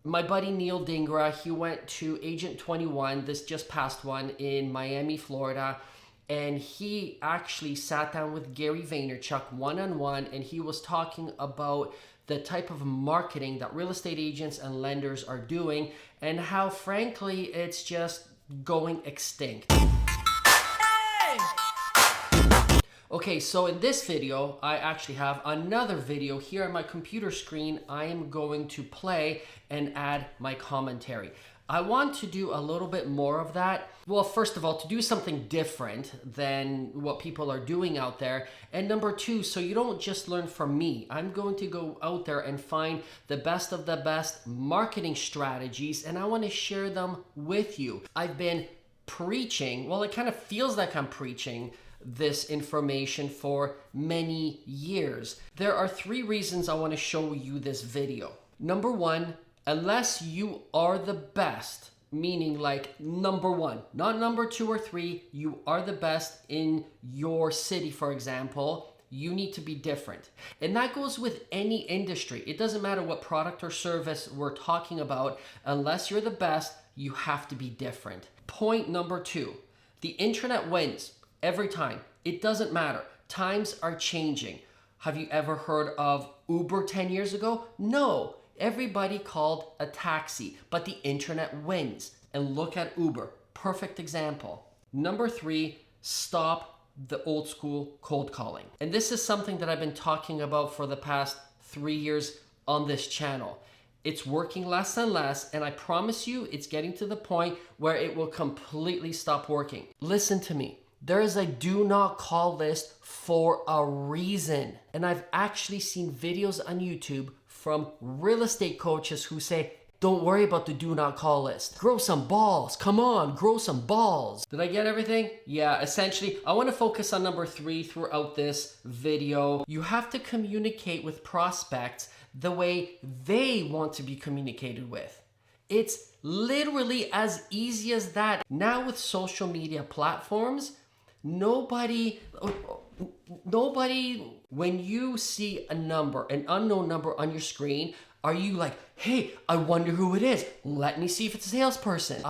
My buddy Neel Dhingra, he went to Agent21, this just past one in Miami, Florida, and he actually sat down with Gary Vaynerchuk one-on-one, and he was talking about the type of marketing that real estate agents and lenders are doing and how, frankly, it's just going extinct. Okay, so in this video, I actually have another video here on my computer screen. I am going to play and add my commentary. I want to do a little bit more of that. Well, first of all, to do something different than what people are doing out there. And number two, so you don't just learn from me. I'm going to go out there and find the best of the best marketing strategies, and I want to share them with you. I've been preaching, well, it kind of feels like I'm preaching this information for many years. There are 3 reasons I want to show you this video. Number 1, unless you are the best, meaning like number 1, not number 2 or 3, you are the best in your city, for example, you need to be different. And that goes with any industry. It doesn't matter what product or service we're talking about. Unless you're the best, you have to be different. Point number 2, the internet wins. Every time. It doesn't matter. Times are changing. Have you ever heard of Uber 10 years ago? No. Everybody called a taxi, but the internet wins. And look at Uber. Perfect example. Number 3, stop the old school cold calling. And this is something that I've been talking about for the past 3 years on this channel. It's working less and less, and I promise you it's getting to the point where it will completely stop working. Listen to me. There is a do not call list for a reason. And I've actually seen videos on YouTube from real estate coaches who say, don't worry about the do not call list. Grow some balls. Come on, grow some balls. Did I get everything? Yeah, essentially, I want to focus on number 3 throughout this video. You have to communicate with prospects the way they want to be communicated with. It's literally as easy as that. Now with social media platforms, Nobody, when you see a number, an unknown number on your screen, are you like, hey, I wonder who it is. Let me see if it's a salesperson.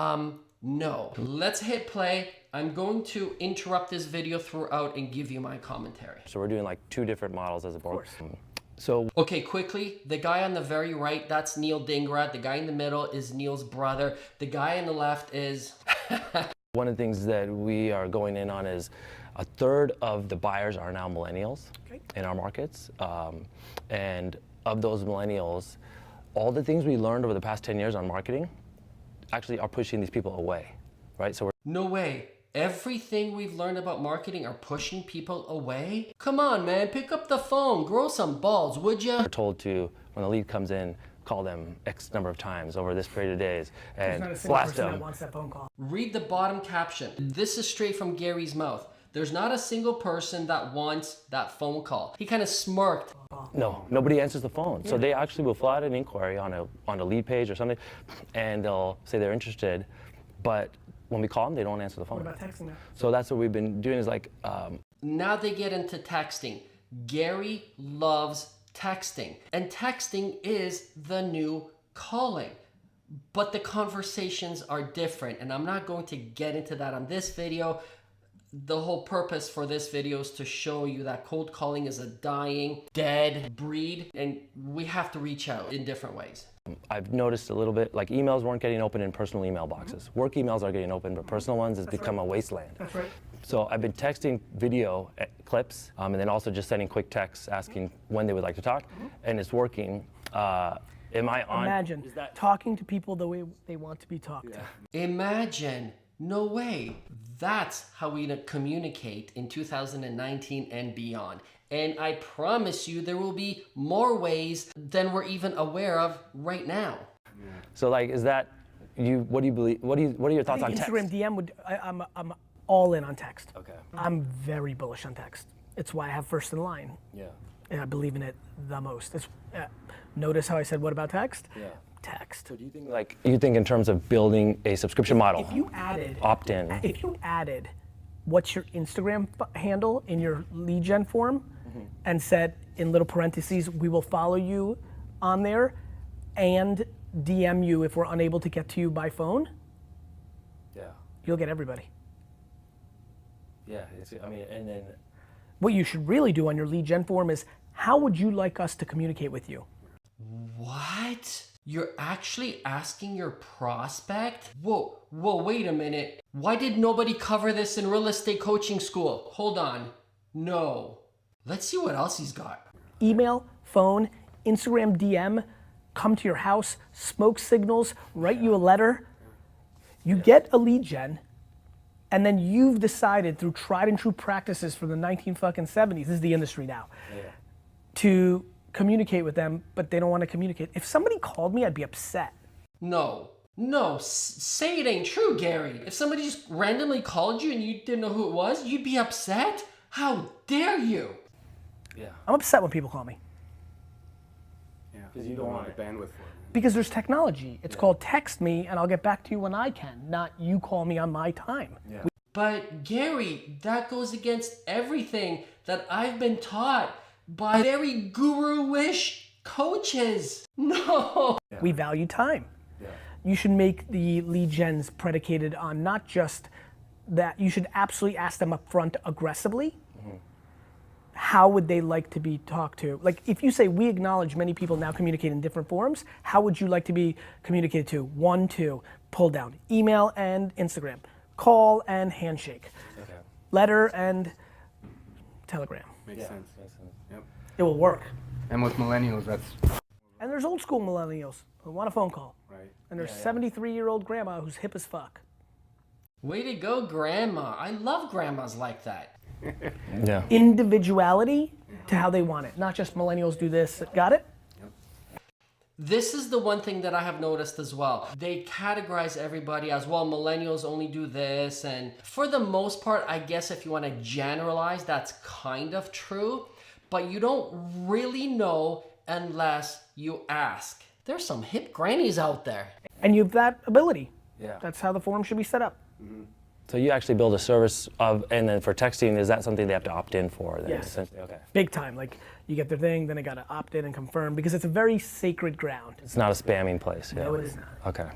No. Let's hit play. I'm going to interrupt this video throughout and give you my commentary. So we're doing like 2 different models as a board. Okay, quickly, the guy on the very right, that's Neel Dhingra. The guy in the middle is Neel's brother. The guy on the left is... One of the things that we are going in on is 1/3 of the buyers are now millennials in our markets. And of those millennials, all the things we learned over the past 10 years on marketing actually are pushing these people away, right? So No way. Everything we've learned about marketing are pushing people away? Come on, man, pick up the phone, grow some balls, would ya? we're told to, when the lead comes in, call them X number of times over this period of days and blast them. That wants that phone call. Read the bottom caption. This is straight from Gary's mouth. There's not a single person that wants that phone call. He kind of smirked. No, nobody answers the phone. So they actually will fill out an inquiry on a lead page or something, and they'll say they're interested, but when we call them, they don't answer the phone. What about texting now? So that's what we've been doing is like... Now they get into texting. Gary loves texting, and texting is the new calling, but the conversations are different, and I'm not going to get into that on this video. The whole purpose for this video is to show you that cold calling is a dying, dead breed, and we have to reach out in different ways. I've noticed a little bit, like emails weren't getting open in personal email boxes. Work emails are getting open, but personal ones has become a wasteland. That's right. So I've been texting video clips, and then also just sending quick texts asking when they would like to talk, and it's working. Am I on? Imagine talking to people the way they want to be talked to. Imagine. No way. That's how we communicate in 2019 and beyond. And I promise you there will be more ways than we're even aware of right now. So like, is that you? What do you believe? What are your thoughts on text? Instagram DM would. I'm all in on text. Okay. I'm very bullish on text. It's why I have first in line. Yeah. And I believe in it the most. Notice how I said, what about text? Yeah. Text. So do you think, like, you think in terms of building a subscription model? If you added opt-in. If you added what's your Instagram handle in your lead gen form and said in little parentheses, we will follow you on there, and DM you if we're unable to get to you by phone, Yeah. you'll get everybody. Yeah. And then. What you should really do on your lead gen form is, how would you like us to communicate with you? What? You're actually asking your prospect? Whoa, wait a minute. Why did nobody cover this in real estate coaching school? Hold on. No. Let's see what else he's got. Email, phone, Instagram DM, come to your house, smoke signals, write you a letter. You get a lead gen, and then you've decided through tried and true practices from the 1970s, this is the industry now, to communicate with them, but they don't want to communicate. If somebody called me, I'd be upset. No, say it ain't true, Gary. If somebody just randomly called you and you didn't know who it was, you'd be upset? How dare you? Yeah. I'm upset when people call me. Yeah, because you don't want the bandwidth for it. Because there's technology. It's called text me and I'll get back to you when I can, not you call me on my time. Yeah. But Gary, that goes against everything that I've been taught by very guru-ish coaches. No. We value time. Yeah. You should make the lead gens predicated on not just that, you should absolutely ask them up front aggressively. How would they like to be talked to? Like if you say, we acknowledge many people now communicate in different forms, how would you like to be communicated to? 1, 2, pull down, email and Instagram, call and handshake, letter and telegram. Makes sense. Yep. It will work. And with millennials, that's And there's old school millennials who want a phone call. right. And there's 73-year-old grandma who's hip as fuck. Way to go, Grandma. I love grandmas like that. Yeah. Individuality to how they want it, not just millennials do this. Got it? This is the one thing that I have noticed as well. They categorize everybody as, well, millennials only do this. And for the most part, I guess if you want to generalize, that's kind of true. But you don't really know unless you ask. There's some hip grannies out there. And you have that ability. Yeah. That's how the form should be set up. So you actually build a service of, and then for texting, is that something they have to opt in for? Then? Yes. Okay. Big time. Like you get their thing, then they gotta opt in and confirm because it's a very sacred ground. It's not a spamming place. Yeah. No, it is not. Okay.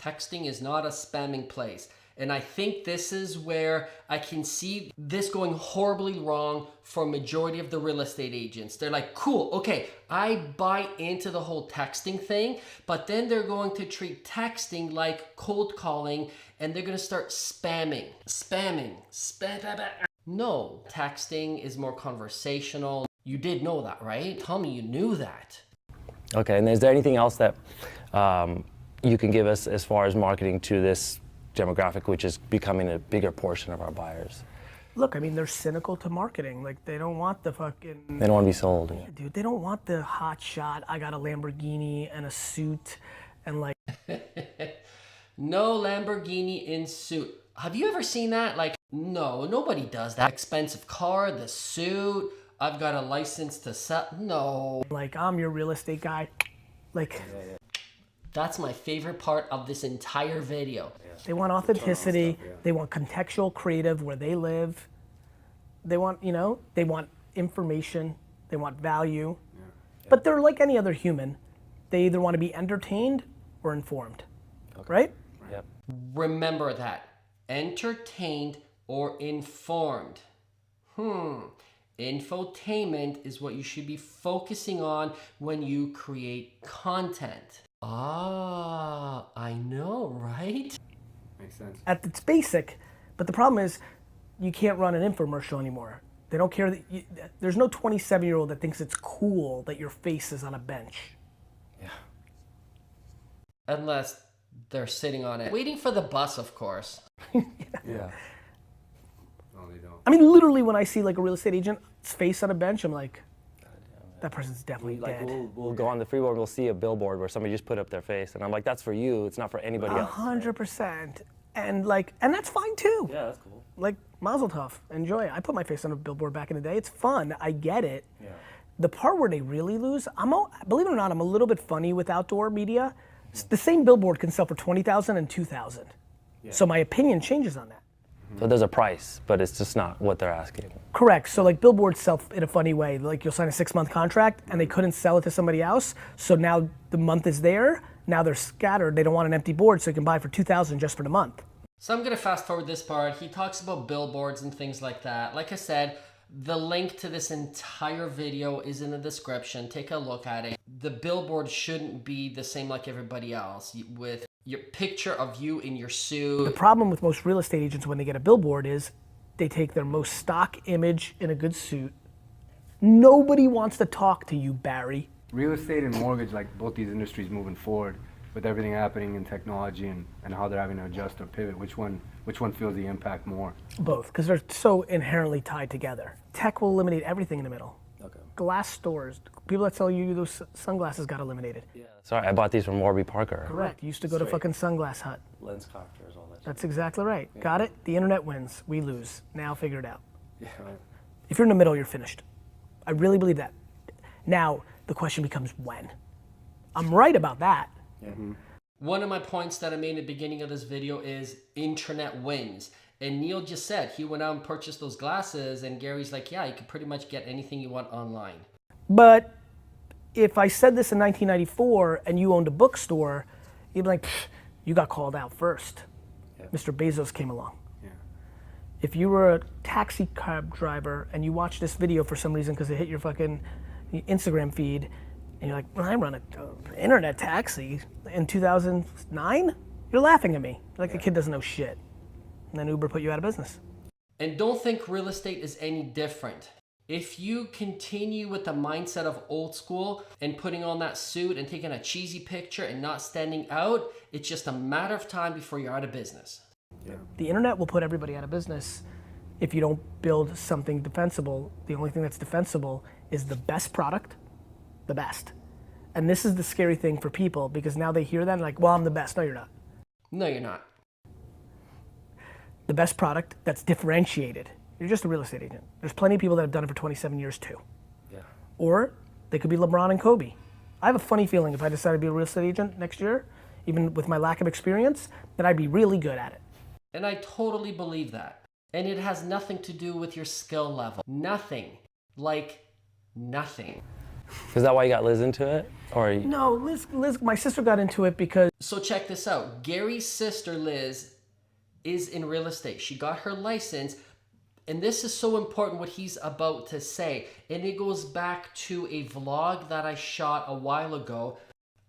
Texting is not a spamming place. And I think this is where I can see this going horribly wrong for a majority of the real estate agents. They're like, cool, okay, I buy into the whole texting thing, but then they're going to treat texting like cold calling and they're gonna start spamming. No, texting is more conversational. You did know that, right? Tell me you knew that. Okay, and is there anything else that you can give us as far as marketing to this demographic, which is becoming a bigger portion of our buyers? Look, I mean, they're cynical to marketing. Like they don't want the fucking, They don't want to be sold. Yeah. dude, they don't want the hot shot, I got a Lamborghini and a suit and like. No Lamborghini in suit. Have you ever seen that? Like, no, nobody does that. Expensive car, the suit, I've got a license to sell. No. Like I'm your real estate guy. Like That's my favorite part of this entire video. they want authenticity, they want contextual creative where they live. They want, they want information, they want value. But they're like any other human. They either want to be entertained or informed. Right? Yep. Remember that. Entertained or informed. Infotainment is what you should be focusing on when you create content. Ah, I know, right? Makes sense. At its basic, but the problem is you can't run an infomercial anymore. They don't care that there's no 27-year-old that thinks it's cool that your face is on a bench. Yeah. Unless they're sitting on it. Waiting for the bus, of course. Yeah. No, they don't. I mean, literally when I see like a real estate agent's face on a bench, I'm like, that person's definitely dead. We'll go on the freeway and we'll see a billboard where somebody just put up their face, and I'm like, that's for you. It's not for anybody else. 100%. And that's fine too. Yeah, that's cool. Like, mazel tov, enjoy it. I put my face on a billboard back in the day. It's fun, I get it. Yeah. The part where they really lose, believe it or not, I'm a little bit funny with outdoor media. The same billboard can sell for $20,000 and $2,000. So my opinion changes on that. So there's a price, but it's just not what they're asking. Correct. So like billboards sell in a funny way. Like you'll sign a 6-month contract and they couldn't sell it to somebody else. So now the month is there Now they're scattered. They don't want an empty board, so they can buy for $2,000 just for the month. So I'm going to fast forward this part. He talks about billboards and things like that. Like I said, the link to this entire video is in the description. Take a look at it. The billboard shouldn't be the same like everybody else, with your picture of you in your suit. The problem with most real estate agents when they get a billboard is they take their most stock image in a good suit. Nobody wants to talk to you, Barry. Real estate and mortgage, like both these industries moving forward, with everything happening in technology and how they're having to adjust or pivot, which one feels the impact more? Both, because they're so inherently tied together. Tech will eliminate everything in the middle. Okay. Glass stores, people that sell you those sunglasses got eliminated. Yeah. Sorry, I bought these from Warby Parker. Correct. You used to go to fucking Sunglass Hut. Lens crafters, all that. That's exactly right. Yeah. Got it? The internet wins. We lose. Now figure it out. Yeah. Right. If you're in the middle, you're finished. I really believe that. Now, the question becomes when. I'm right about that. Yeah. Mm-hmm. One of my points that I made in the beginning of this video is internet wins. And Neel just said he went out and purchased those glasses, and Gary's like, yeah, you can pretty much get anything you want online. But if I said this in 1994 and you owned a bookstore, you'd be like, you got called out first. Yeah. Mr. Bezos came along. Yeah. If you were a taxi cab driver and you watched this video for some reason because it hit your fucking Instagram feed, and you're like, well, I run an internet taxi in 2009? You're laughing at me. Like the kid doesn't know shit. And then Uber put you out of business. And don't think real estate is any different. If you continue with the mindset of old school and putting on that suit and taking a cheesy picture and not standing out, it's just a matter of time before you're out of business. Yeah. The internet will put everybody out of business if you don't build something defensible. The only thing that's defensible is the best product, the best. And this is the scary thing for people, because now they hear that and like, well, I'm the best. No, you're not. No, you're not. The best product that's differentiated. You're just a real estate agent. There's plenty of people that have done it for 27 years too. Yeah. Or they could be LeBron and Kobe. I have a funny feeling if I decided to be a real estate agent next year, even with my lack of experience, that I'd be really good at it. And I totally believe that. And it has nothing to do with your skill level. Nothing. Like nothing. Is that why you got Liz into it? Or No, Liz, my sister got into it because... So check this out. Gary's sister, Liz, is in real estate. She got her license. And this is so important what he's about to say. And it goes back to a vlog that I shot a while ago.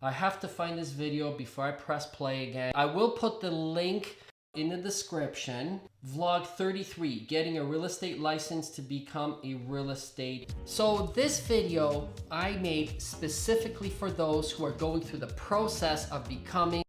I have to find this video before I press play again. I will put the link in the description. Vlog 33, getting a real estate license to become a real estate. So this video I made specifically for those who are going through the process of becoming.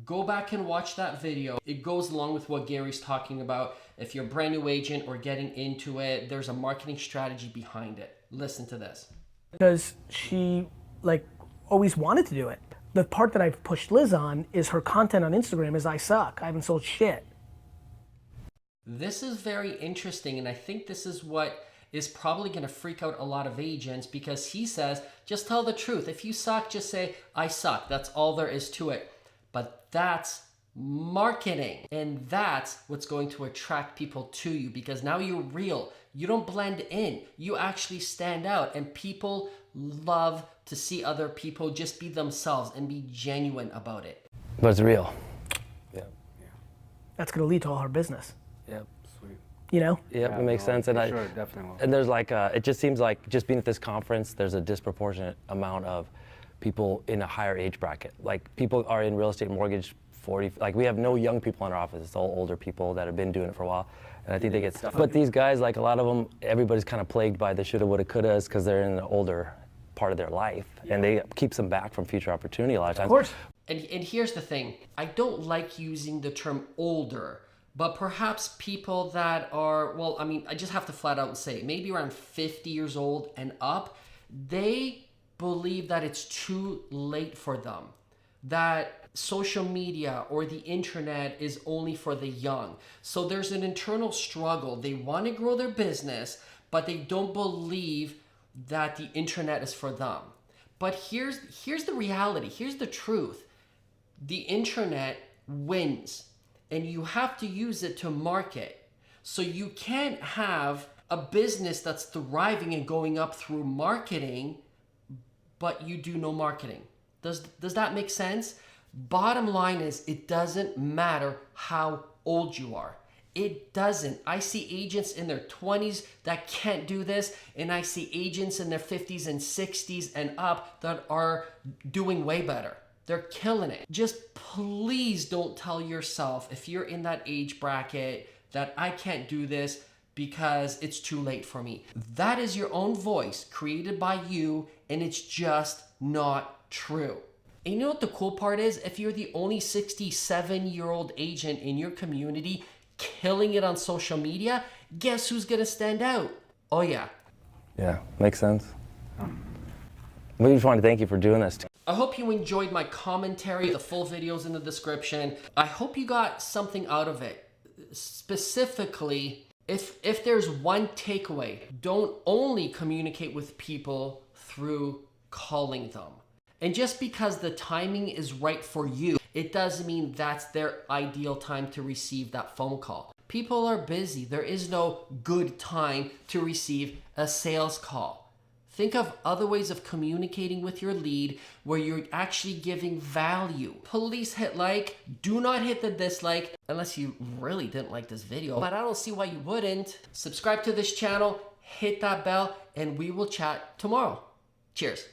Go back and watch that video. It goes along with what Gary's talking about. If you're a brand new agent or getting into it, there's a marketing strategy behind it. Listen to this. Because she like always wanted to do it. The part that I've pushed Liz on is her content on Instagram is I suck. I haven't sold shit. This is very interesting, and I think this is what is probably going to freak out a lot of agents, because he says, just tell the truth. If you suck, just say, I suck. That's all there is to it. But that's marketing, and that's what's going to attract people to you, because now you're real. You don't blend in. You actually stand out, and people love to see other people just be themselves and be genuine about it. But it's real. Yeah. That's going to lead to all her business. Yep. Sweet. You know? Yep, it makes sense. And sure, it definitely will. And there's like, it just seems like just being at this conference, there's a disproportionate amount of people in a higher age bracket. Like people are in real estate mortgage 40, like we have no young people in our office. It's all older people that have been doing it for a while. And I think they get stuff. But these guys, like a lot of them, everybody's kind of plagued by the shoulda, woulda, couldas because they're in an older part of their life. And they keeps them back from future opportunity a lot of times. Of course. And here's the thing. I don't like using the term older, but perhaps people that are, well, I mean, I just have to flat out say, maybe around 50 years old and up, they believe that it's too late for them, that social media or the internet is only for the young. So there's an internal struggle. They want to grow their business, but they don't believe that the internet is for them. But here's the reality. Here's the truth. The internet wins, and you have to use it to market. So you can't have a business that's thriving and going up through marketing, but you do no marketing. Does that make sense? Bottom line is, it doesn't matter how old you are. It doesn't. I see agents in their 20s that can't do this, and I see agents in their 50s and 60s and up that are doing way better. They're killing it. Just please don't tell yourself, if you're in that age bracket, that I can't do this because it's too late for me. That is your own voice created by you, and it's just not true. And you know what the cool part is? If you're the only 67-year-old agent in your community killing it on social media, guess who's gonna stand out? Oh yeah. Yeah, makes sense. We just want to thank you for doing this. I hope you enjoyed my commentary. The full video's in the description. I hope you got something out of it. Specifically, if there's one takeaway, don't only communicate with people through calling them. And just because the timing is right for you, it doesn't mean that's their ideal time to receive that phone call. People are busy. There is no good time to receive a sales call. Think of other ways of communicating with your lead where you're actually giving value. Please hit like. Do not hit the dislike unless you really didn't like this video, but I don't see why you wouldn't. Subscribe to this channel, hit that bell, and we will chat tomorrow. Cheers.